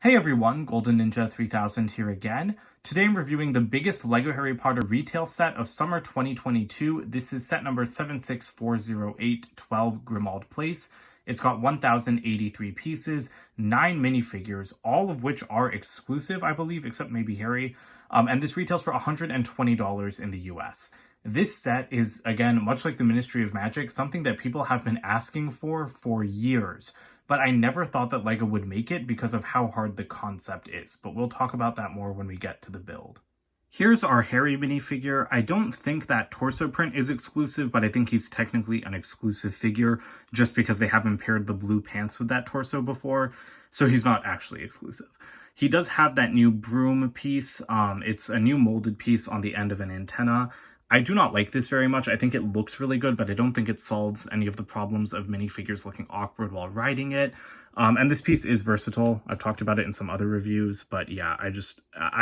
Hey everyone, Golden Ninja 3000 here again. Today I'm reviewing the biggest LEGO Harry Potter retail set of summer 2022. This is set number 7640812 Grimmauld Place. It's got 1,083 pieces, 9 minifigures, all of which are exclusive, I believe, except maybe Harry. And this retails for $120 in the US. This set is, again, much like the Ministry of Magic, something that people have been asking for years. But I never thought that LEGO would make it because of how hard the concept is. But we'll talk about that more when we get to the build. Here's our Harry minifigure. I don't think that torso print is exclusive, but I think he's technically an exclusive figure just because they haven't paired the blue pants with that torso before. So he's not actually exclusive. He does have that new broom piece. It's a new molded piece on the end of an antenna. I do not like this very much. I think it looks really good, but I don't think it solves any of the problems of minifigures looking awkward while riding it. And this piece is versatile. I've talked about it in some other reviews, but yeah, I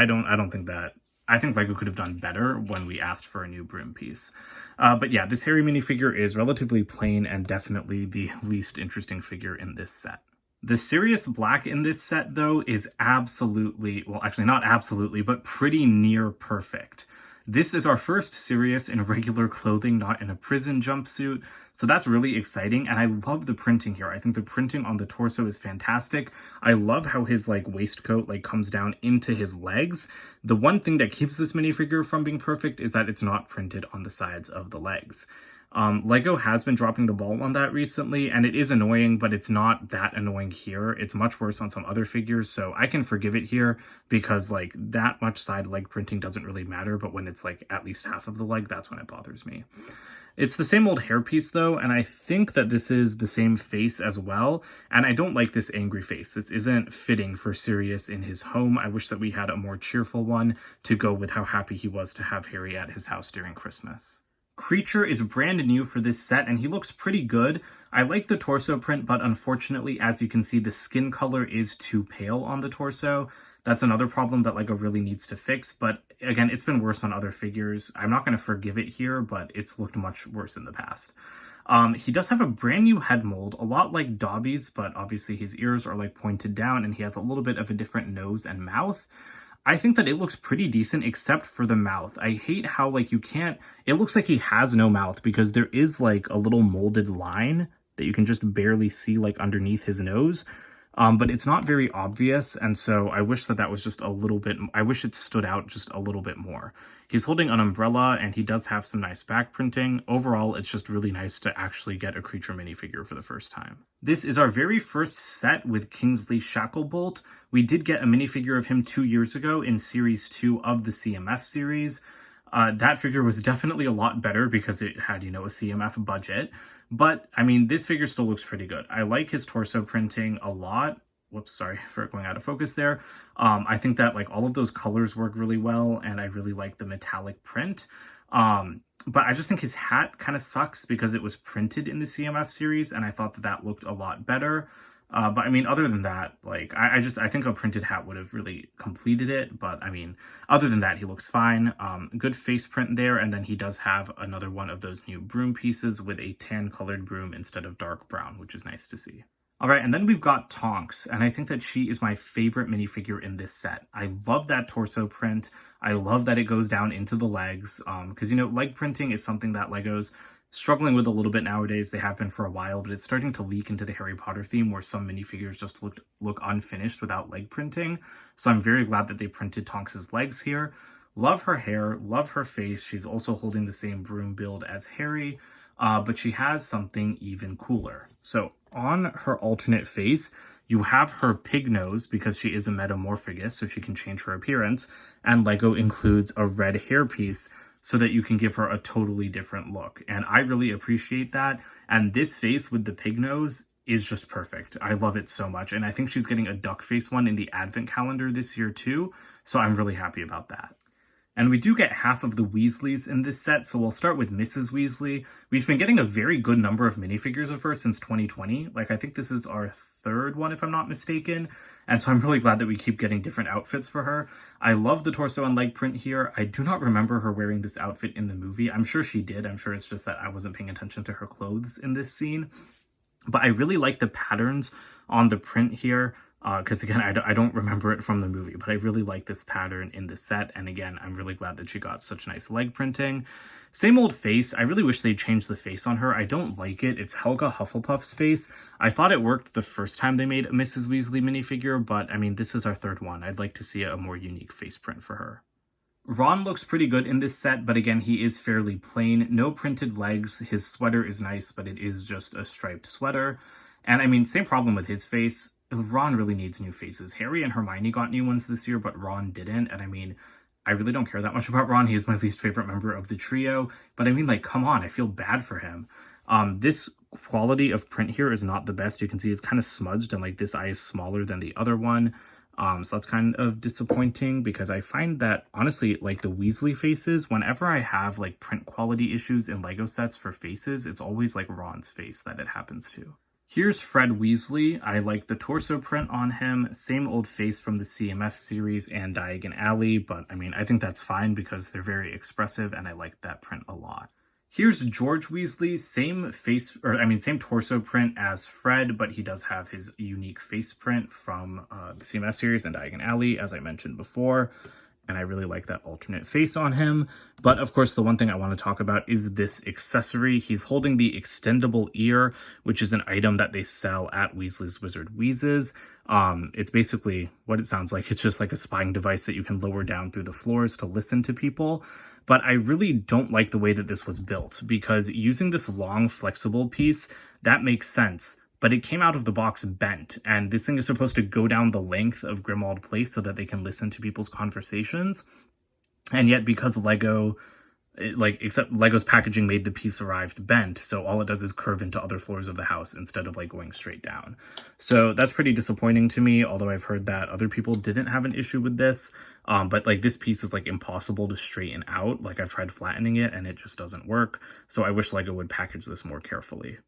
don't think that. I think LEGO could have done better when we asked for a new broom piece. But yeah, this Harry minifigure is relatively plain and definitely the least interesting figure in this set. The Sirius Black in this set, though, is absolutely, well, actually not absolutely, but pretty near perfect. This is our first Sirius in regular clothing, not in a prison jumpsuit, so that's really exciting, and I love the printing here. I think the printing on the torso is fantastic. I love how his waistcoat comes down into his legs. The one thing that keeps this minifigure from being perfect is that it's not printed on the sides of the legs. LEGO has been dropping the ball on that recently, and it is annoying, but it's not that annoying here. It's much worse on some other figures, so I can forgive it here because that much side leg printing doesn't really matter, but when it's at least half of the leg, that's when it bothers me. It's the same old hairpiece though, and I think that this is the same face as well, and I don't like this angry face. This isn't fitting for Sirius in his home. I wish that we had a more cheerful one to go with how happy he was to have Harry at his house during Christmas. Kreacher is brand new for this set, and he looks pretty good. I like the torso print, but unfortunately, as you can see, the skin color is too pale on the torso. That's another problem that LEGO really needs to fix, but again, it's been worse on other figures. I'm not going to forgive it here, but it's looked much worse in the past. He does have a brand new head mold, a lot like Dobby's, but obviously his ears are pointed down, and he has a little bit of a different nose and mouth. I think that it looks pretty decent except for the mouth. I hate how you can't, it looks like he has no mouth because there is a little molded line that you can just barely see underneath his nose. But it's not very obvious, and so I wish that was just a little bit, I wish it stood out just a little bit more. He's holding an umbrella, and he does have some nice back printing. Overall, it's just really nice to actually get a Kreacher minifigure for the first time. This is our very first set with Kingsley Shacklebolt. We did get a minifigure of him 2 years ago in Series 2 of the CMF series. That figure was definitely a lot better because it had, a CMF budget. But, I mean, this figure still looks pretty good. I like his torso printing a lot. Whoops, sorry for going out of focus there. I think that, all of those colors work really well, and I really like the metallic print. But I just think his hat kind of sucks because it was printed in the CMF series, and I thought that looked a lot better. But I mean, other than that, I think a printed hat would have really completed it. But I mean, other than that, he looks fine. Good face print there. And then he does have another one of those new broom pieces with a tan colored broom instead of dark brown, which is nice to see. All right, and then we've got Tonks, and I think that she is my favorite minifigure in this set. I love that torso print. I love that it goes down into the legs, because, leg printing is something that LEGO's struggling with a little bit nowadays. They have been for a while, but it's starting to leak into the Harry Potter theme where some minifigures just look unfinished without leg printing. So I'm very glad that they printed Tonks's legs here. Love her hair, love her face. She's also holding the same broom build as Harry, but she has something even cooler. So on her alternate face, you have her pig nose because she is a metamorphagus, so she can change her appearance, and LEGO includes a red hairpiece so that you can give her a totally different look. And I really appreciate that. And this face with the pig nose is just perfect. I love it so much. And I think she's getting a duck face one in the advent calendar this year too. So I'm really happy about that. And we do get half of the Weasleys in this set, so we'll start with Mrs. Weasley. We've been getting a very good number of minifigures of her since 2020. I think this is our third one, if I'm not mistaken. And so I'm really glad that we keep getting different outfits for her. I love the torso and leg print here. I do not remember her wearing this outfit in the movie. I'm sure she did. I'm sure it's just that I wasn't paying attention to her clothes in this scene. But I really like the patterns on the print here. because again, I don't remember it from the movie, but I really like this pattern in the set. And again, I'm really glad that she got such nice leg printing. Same old face. I really wish they changed the face on her. I don't like it. It's Helga Hufflepuff's face. I thought it worked the first time they made a Mrs. Weasley minifigure, but I mean, this is our third one. I'd like to see a more unique face print for her. Ron looks pretty good in this set, but again, he is fairly plain. No printed legs. His sweater is nice, but it is just a striped sweater. And I mean, same problem with his face. Ron really needs new faces. Harry and Hermione got new ones this year, but Ron didn't. And I mean, I really don't care that much about Ron. He is my least favorite member of the trio. But I mean, like, come on, I feel bad for him. This quality of print here is not the best. You can see it's kind of smudged, and like this eye is smaller than the other one. So that's kind of disappointing, because I find that, honestly, like the Weasley faces, whenever I have like print quality issues in Lego sets for faces, it's always like Ron's face that it happens to. Here's Fred Weasley. I like the torso print on him. Same old face from the CMF series and Diagon Alley, but I mean, I think that's fine because they're very expressive and I like that print a lot. Here's George Weasley, same same torso print as Fred, but he does have his unique face print from the CMF series and Diagon Alley, as I mentioned before. And I really like that alternate face on him. But of course, the one thing I want to talk about is this accessory. He's holding the extendable ear, which is an item that they sell at Weasley's Wizard Wheezes. It's basically what it sounds like. It's just like a spying device that you can lower down through the floors to listen to people. But I really don't like the way that this was built, because using this long, flexible piece, that makes sense. But it came out of the box bent, and this thing is supposed to go down the length of Grimmauld Place so that they can listen to people's conversations. And yet, because Lego's packaging made the piece arrived bent, so all it does is curve into other floors of the house instead of like going straight down. So that's pretty disappointing to me, although I've heard that other people didn't have an issue with this. But like this piece is like impossible to straighten out. Like I've tried flattening it and it just doesn't work. So I wish Lego would package this more carefully.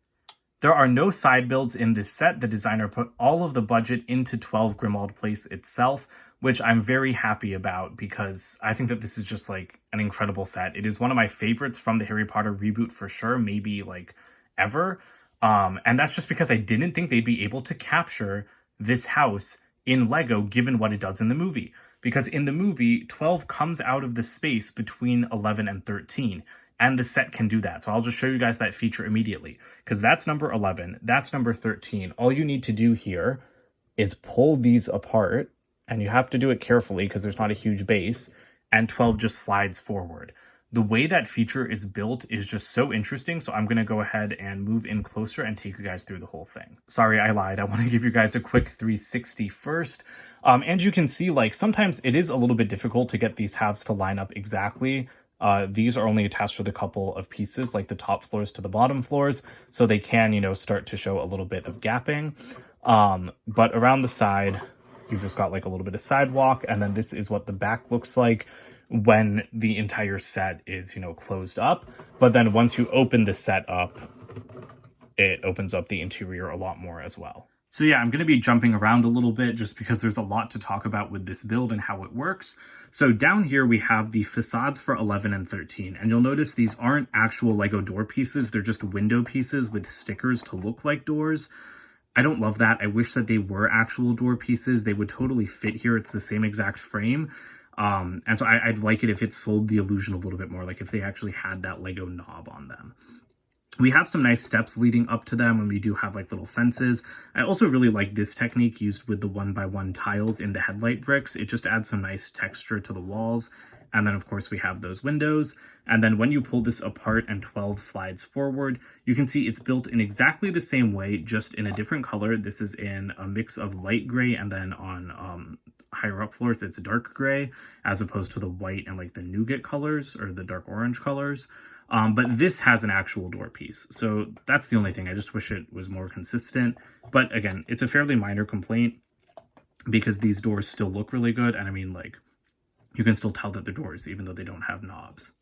There are no side builds in this set. The designer put all of the budget into 12 Grimmauld Place itself, which I'm very happy about, because I think that this is just like an incredible set. It is one of my favorites from the Harry Potter reboot for sure, maybe like ever. And that's just because I didn't think they'd be able to capture this house in Lego given what it does in the movie. Because in the movie, 12 comes out of the space between 11 and 13. And the set can do that. So I'll just show you guys that feature immediately, because that's number 11, that's number 13. All you need to do here is pull these apart, and you have to do it carefully because there's not a huge base, and 12 just slides forward. The way that feature is built is just so interesting, so I'm going to go ahead and move in closer and take you guys through the whole thing. Sorry, I lied. I want to give you guys a quick 360 first. And you can see, like, sometimes it is a little bit difficult to get these halves to line up exactly. These are only attached with a couple of pieces, like the top floors to the bottom floors, so they can, you know, start to show a little bit of gapping. But around the side, you've just got like a little bit of sidewalk, and then this is what the back looks like when the entire set is, you know, closed up. But then once you open the set up, it opens up the interior a lot more as well. So yeah, I'm going to be jumping around a little bit just because there's a lot to talk about with this build and how it works. So down here we have the facades for 11 and 13, and you'll notice these aren't actual Lego door pieces, they're just window pieces with stickers to look like doors. I don't love that. I wish that they were actual door pieces. They would totally fit here. It's the same exact frame. And so I'd like it if it sold the illusion a little bit more, like if they actually had that Lego knob on them. We have some nice steps leading up to them, and we do have like little fences. I also really like this technique used with the 1x1 tiles in the headlight bricks. It just adds some nice texture to the walls. And then of course we have those windows. And then when you pull this apart and 12 slides forward, you can see it's built in exactly the same way, just in a different color. This is in a mix of light gray, and then on higher up floors it's dark gray, as opposed to the white and like the nougat colors or the dark orange colors. But this has an actual door piece. So that's the only thing. I just wish it was more consistent. But again, it's a fairly minor complaint because these doors still look really good. And I mean, like, you can still tell that they're doors even though they don't have knobs.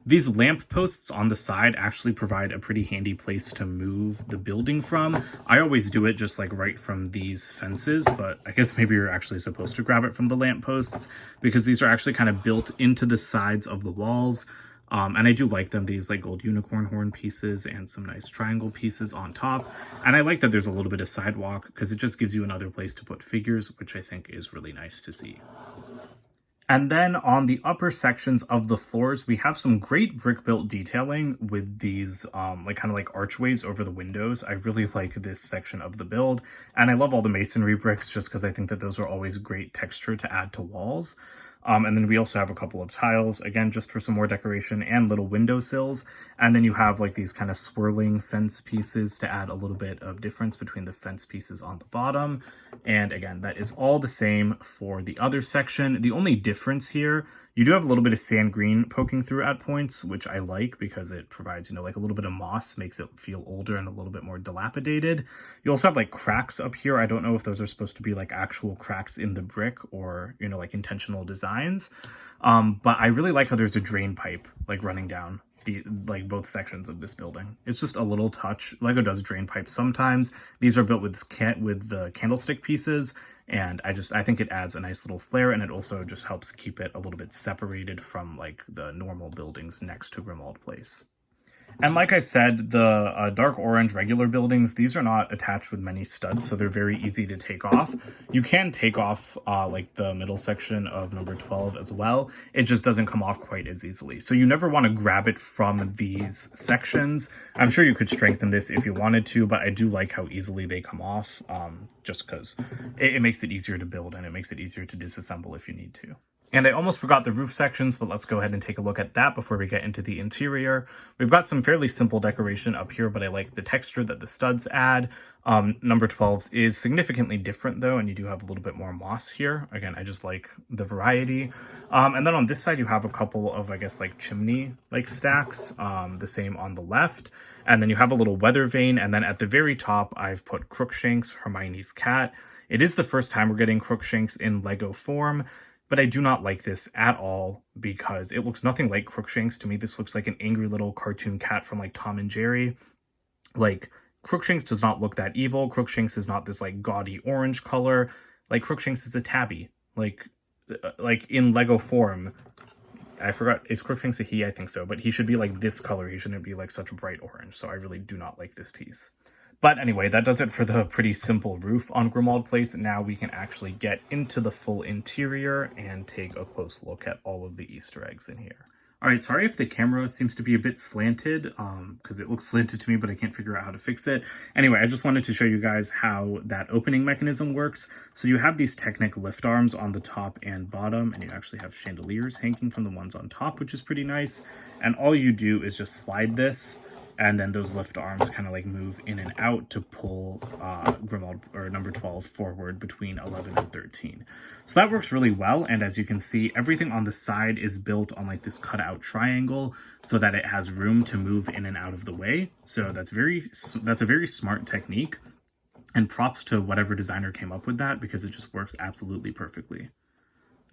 These lamp posts on the side actually provide a pretty handy place to move the building from. I always do it just like right from these fences, but I guess maybe you're actually supposed to grab it from the lamp posts because these are actually kind of built into the sides of the walls. And I do like them, these like gold unicorn horn pieces and some nice triangle pieces on top. And I like that there's a little bit of sidewalk because it just gives you another place to put figures, which I think is really nice to see. And then on the upper sections of the floors, we have some great brick built detailing with these like kind of like archways over the windows. I really like this section of the build, and I love all the masonry bricks just because I think that those are always great texture to add to walls. And then we also have a couple of tiles, again, just for some more decoration, and little windowsills. And then you have like these kind of swirling fence pieces to add a little bit of difference between the fence pieces on the bottom. And again, that is all the same for the other section. The only difference here, you do have a little bit of sand green poking through at points, which I like because it provides, you know, like a little bit of moss, makes it feel older and a little bit more dilapidated. You also have like cracks up here. I don't know if those are supposed to be like actual cracks in the brick or, you know, like intentional designs. But I really like how there's a drain pipe like running down the like both sections of this building. It's just a little touch. Lego does drain pipes sometimes. These are built with the candlestick pieces, and I think it adds a nice little flair, and it also just helps keep it a little bit separated from like the normal buildings next to Grimmauld Place. And like I said, the dark orange regular buildings, these are not attached with many studs, so they're very easy to take off. You can take off like the middle section of number 12 as well. It just doesn't come off quite as easily. So you never want to grab it from these sections. I'm sure you could strengthen this if you wanted to, but I do like how easily they come off, just because it makes it easier to build and it makes it easier to disassemble if you need to. And I almost forgot the roof sections, but let's go ahead and take a look at that before we get into the interior. We've got some fairly simple decoration up here, but I like the texture that the studs add. Number 12 is significantly different though, and you do have a little bit more moss here. Again, I just like the variety. And then on this side, you have a couple of, I guess, like chimney like stacks, the same on the left. And then you have a little weather vane. And then at the very top, I've put Crookshanks, Hermione's cat. It is the first time we're getting Crookshanks in Lego form. But I do not like this at all because it looks nothing like Crookshanks. To me, this looks like an angry little cartoon cat from like Tom and Jerry. Like, Crookshanks does not look that evil. Crookshanks is not this like gaudy orange color. Like, Crookshanks is a tabby. Like in Lego form, I forgot, is Crookshanks a he? I think so. But he should be like this color. He shouldn't be like such a bright orange. So I really do not like this piece. But anyway, that does it for the pretty simple roof on Grimmauld Place. Now we can actually get into the full interior and take a close look at all of the Easter eggs in here. All right, sorry if the camera seems to be a bit slanted, because it looks slanted to me, but I can't figure out how to fix it. Anyway, I just wanted to show you guys how that opening mechanism works. So you have these Technic lift arms on the top and bottom, and you actually have chandeliers hanging from the ones on top, which is pretty nice. And all you do is just slide this, and then those lift arms kind of like move in and out to pull Grimmauld, or number 12, forward between 11 and 13. So that works really well, and as you can see, everything on the side is built on like this cutout triangle so that it has room to move in and out of the way. So that's a very smart technique, and props to whatever designer came up with that because it just works absolutely perfectly.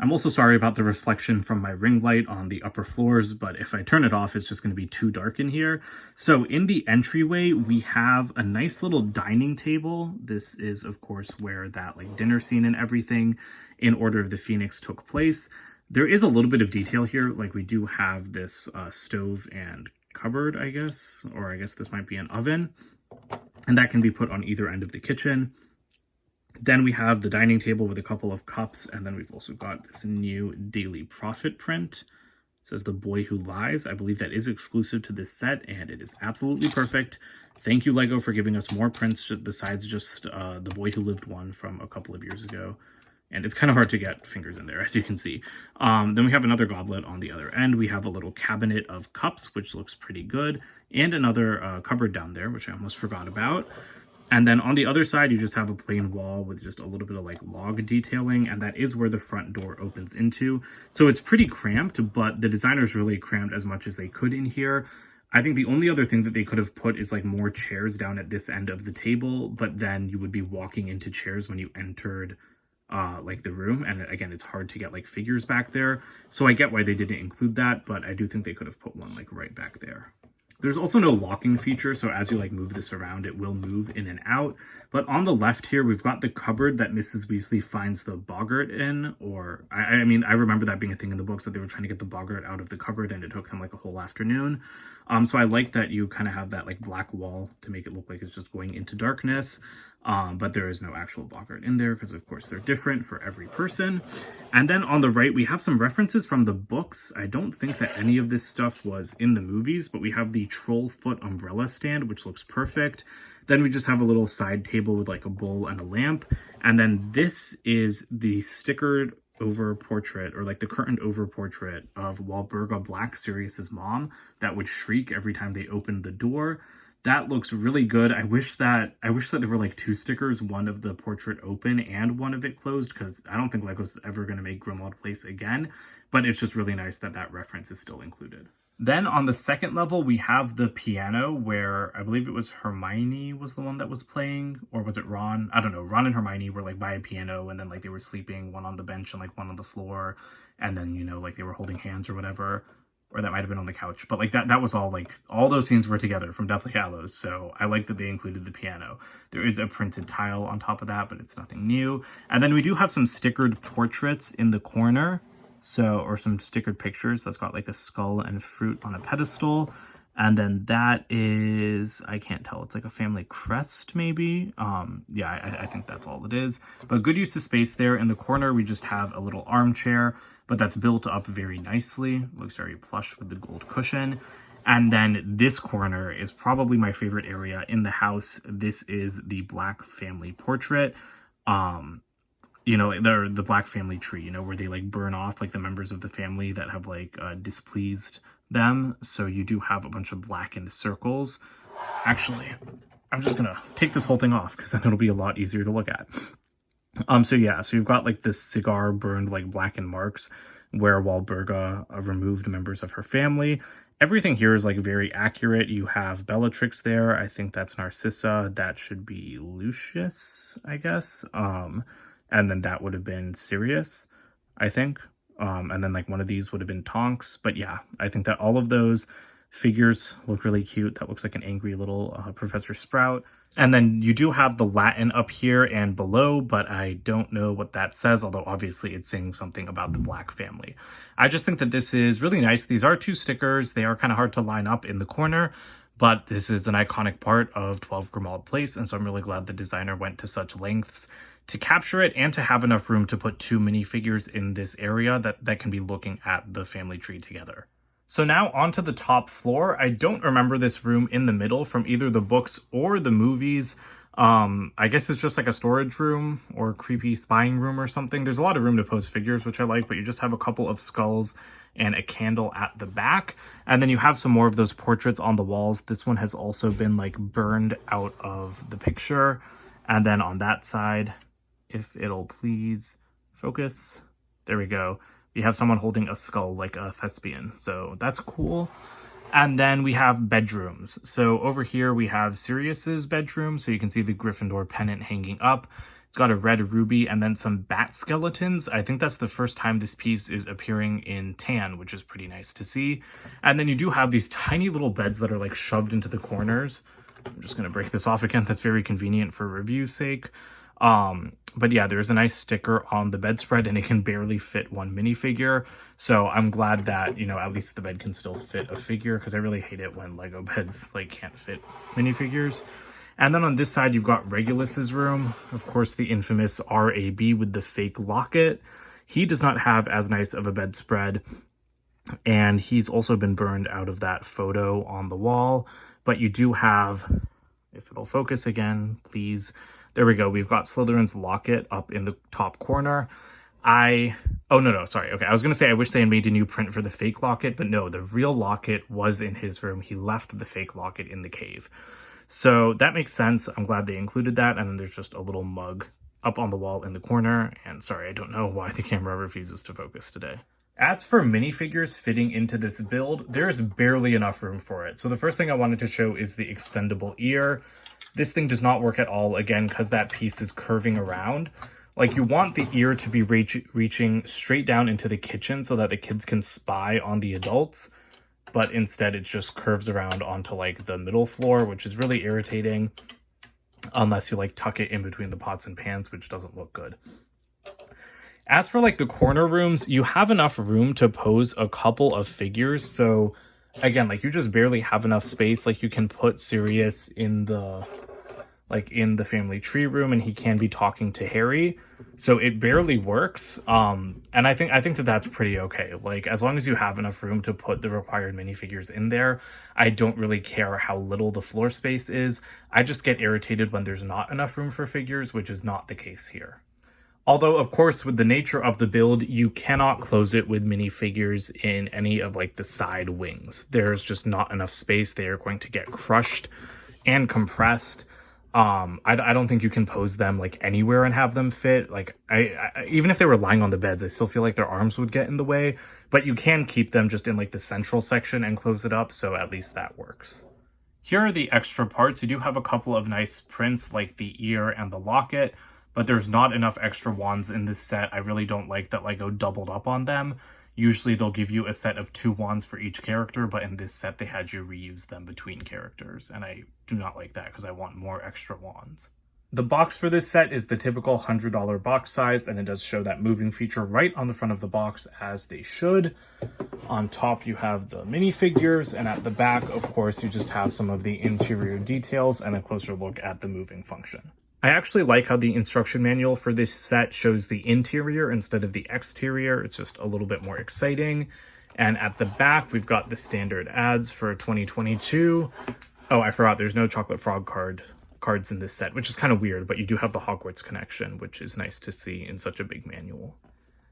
I'm also sorry about the reflection from my ring light on the upper floors, but if I turn it off, it's just going to be too dark in here. So in the entryway, we have a nice little dining table. This is, of course, where that like dinner scene and everything in Order of the Phoenix took place. There is a little bit of detail here. Like, we do have this stove and cupboard, I guess, or I guess this might be an oven, and that can be put on either end of the kitchen. Then we have the dining table with a couple of cups, and then we've also got this new Daily Prophet print. It says The Boy Who Lies. I believe that is exclusive to this set, and it is absolutely perfect. Thank you, Lego, for giving us more prints besides just The Boy Who Lived one from a couple of years ago. And it's kind of hard to get fingers in there, as you can see. Then we have another goblet on the other end. We have a little cabinet of cups, which looks pretty good, and another cupboard down there, which I almost forgot about. And then on the other side, you just have a plain wall with just a little bit of like log detailing, and that is where the front door opens into. So it's pretty cramped, but the designers really crammed as much as they could in here. I think the only other thing that they could have put is like more chairs down at this end of the table, but then you would be walking into chairs when you entered like the room. And again, it's hard to get like figures back there. So I get why they didn't include that, but I do think they could have put one like right back there. There's also no locking feature, so as you like move this around, it will move in and out. But on the left here, we've got the cupboard that Mrs. Weasley finds the boggart in, or I mean, I remember that being a thing in the books, that they were trying to get the boggart out of the cupboard and it took them like a whole afternoon. So I like that you kind of have that like black wall to make it look like it's just going into darkness. But there is no actual boggart in there because, of course, they're different for every person. And then on the right, we have some references from the books. I don't think that any of this stuff was in the movies, but we have the troll foot umbrella stand, which looks perfect. Then we just have a little side table with like a bowl and a lamp. And then this is the stickered over portrait, or like the curtained over portrait of Walburga Black, Sirius's mom, that would shriek every time they opened the door. That looks really good. I wish that there were like two stickers, one of the portrait open and one of it closed, because I don't think Lego's ever going to make Grimmauld Place again, but it's just really nice that that reference is still included. Then on the second level, we have the piano where I believe it was Hermione was the one that was playing, or was it Ron? I don't know. Ron and Hermione were like by a piano, and then like they were sleeping, one on the bench and like one on the floor, and then, you know, like they were holding hands or whatever. Or that might have been on the couch, but like that was all, like, all those scenes were together from Deathly Hallows, so I like that they included the piano. There is a printed tile on top of that, but it's nothing new. And then we do have some stickered portraits in the corner, or some stickered pictures. That's got like a skull and fruit on a pedestal. And then that is, I can't tell, it's like a family crest maybe. Yeah, I think that's all it is. But good use of space there. In the corner, we just have a little armchair, but that's built up very nicely. Looks very plush with the gold cushion. And then this corner is probably my favorite area in the house. This is the Black family portrait. You know, the Black family tree, you know, where they like burn off like the members of the family that have like displeased them. So you do have a bunch of blackened circles. Actually, I'm just gonna take this whole thing off because then it'll be a lot easier to look at. So yeah, so you've got like this cigar burned like blackened marks where Walburga removed members of her family. Everything here is like very accurate. You have Bellatrix there. I think that's Narcissa. That should be Lucius, I guess. And then that would have been Sirius, I think. And then like one of these would have been Tonks. But yeah, I think that all of those figures look really cute. That looks like an angry little Professor Sprout. And then you do have the Latin up here and below, but I don't know what that says, although obviously it's saying something about the Black family. I just think that this is really nice. These are two stickers. They are kind of hard to line up in the corner, but this is an iconic part of 12 Grimmauld Place, and so I'm really glad the designer went to such lengths to capture it and to have enough room to put two minifigures in this area that can be looking at the family tree together. So now onto the top floor. I don't remember this room in the middle from either the books or the movies. I guess it's just like a storage room or a creepy spying room or something. There's a lot of room to post figures, which I like, but you just have a couple of skulls and a candle at the back. And then you have some more of those portraits on the walls. This one has also been like burned out of the picture. And then on that side, if it'll please focus, there we go. You have someone holding a skull like a thespian, so that's cool. And then we have bedrooms. So over here we have Sirius's bedroom, so you can see the Gryffindor pennant hanging up. It's got a red ruby and then some bat skeletons. I think that's the first time this piece is appearing in tan, which is pretty nice to see. And then you do have these tiny little beds that are like shoved into the corners. I'm just gonna break this off again. That's very convenient for review's sake. But yeah, there's a nice sticker on the bedspread and it can barely fit one minifigure. So I'm glad that, you know, at least the bed can still fit a figure, because I really hate it when Lego beds like can't fit minifigures. And then on this side, you've got Regulus's room. Of course, the infamous RAB with the fake locket. He does not have as nice of a bedspread, and he's also been burned out of that photo on the wall. But you do have, if it'll focus again, please. There we go. We've got Slytherin's locket up in the top corner. Oh, no, sorry. Okay, I was going to say I wish they had made a new print for the fake locket, but no, the real locket was in his room. He left the fake locket in the cave. So that makes sense. I'm glad they included that. And then there's just a little mug up on the wall in the corner. And sorry, I don't know why the camera refuses to focus today. As for minifigures fitting into this build, there's barely enough room for it. So the first thing I wanted to show is the extendable ear. This thing does not work at all, again, because that piece is curving around. Like, you want the ear to be reaching straight down into the kitchen so that the kids can spy on the adults. but instead it just curves around onto like the middle floor, which is really irritating unless you like tuck it in between the pots and pans, which doesn't look good. As for like the corner rooms, you have enough room to pose a couple of figures. So again, like you just barely have enough space. Like you can put Sirius in the family tree room and he can be talking to Harry. So it barely works. And I think that that's pretty okay. Like as long as you have enough room to put the required minifigures in there, I don't really care how little the floor space is. I just get irritated when there's not enough room for figures, which is not the case here. Although, of course, with the nature of the build, you cannot close it with minifigures in any of like the side wings. There's just not enough space. They are going to get crushed and compressed. I don't think you can pose them like anywhere and have them fit. Like I even if they were lying on the beds, I still feel like their arms would get in the way, but you can keep them just in like the central section and close it up. So at least that works. Here are the extra parts. You do have a couple of nice prints like the ear and the locket, but there's not enough extra wands in this set. I really don't like that Lego doubled up on them. Usually they'll give you a set of 2 wands for each character, but in this set they had you reuse them between characters, and I do not like that because I want more extra wands. The box for this set is the typical $100 box size, and it does show that moving feature right on the front of the box as they should. On top you have the minifigures, and at the back, of course, you just have some of the interior details and a closer look at the moving function. I actually like how the instruction manual for this set shows the interior instead of the exterior. It's just a little bit more exciting. And at the back, we've got the standard ads for 2022. Oh, I forgot there's no Chocolate Frog cards in this set, which is kind of weird, but you do have the Hogwarts connection, which is nice to see in such a big manual.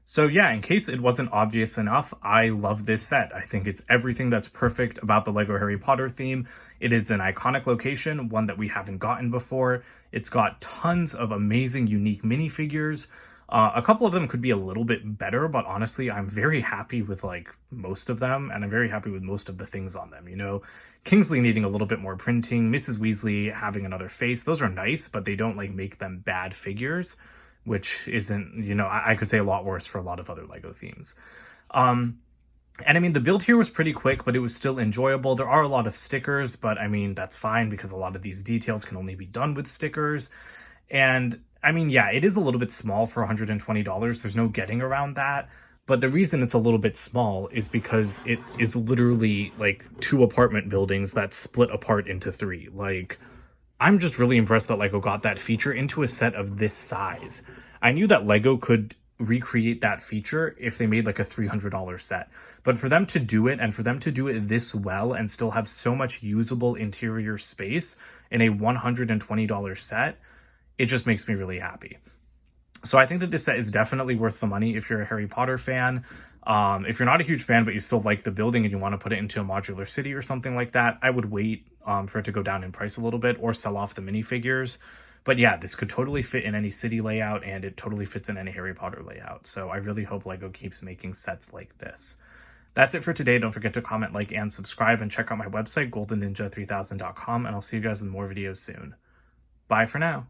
So yeah, in case it wasn't obvious enough, I love this set. I think it's everything that's perfect about the LEGO Harry Potter theme. It is an iconic location, one that we haven't gotten before. It's got tons of amazing, unique minifigures. A couple of them could be a little bit better, but honestly, I'm very happy with like most of them, and I'm very happy with most of the things on them. You know, Kingsley needing a little bit more printing, Mrs. Weasley having another face. Those are nice, but they don't like make them bad figures, which isn't, you know, I could say a lot worse for a lot of other LEGO themes. And I mean, the build here was pretty quick, but it was still enjoyable. There are a lot of stickers, but I mean, that's fine because a lot of these details can only be done with stickers. And I mean, yeah, it is a little bit small for $120. There's no getting around that. But the reason it's a little bit small is because it is literally like 2 apartment buildings that split apart into 3. Like, I'm just really impressed that LEGO got that feature into a set of this size. I knew that LEGO could recreate that feature if they made like a $300 set, but for them to do it, and for them to do it this well and still have so much usable interior space in a $120 set, it just makes me really happy. So I think that this set is definitely worth the money if you're a Harry Potter fan. If you're not a huge fan but you still like the building and you want to put it into a modular city or something like that, I would wait for it to go down in price a little bit or sell off the minifigures. But yeah, this could totally fit in any city layout, and it totally fits in any Harry Potter layout. So I really hope LEGO keeps making sets like this. That's it for today. Don't forget to comment, like, and subscribe, and check out my website, goldenninja3000.com, and I'll see you guys in more videos soon. Bye for now.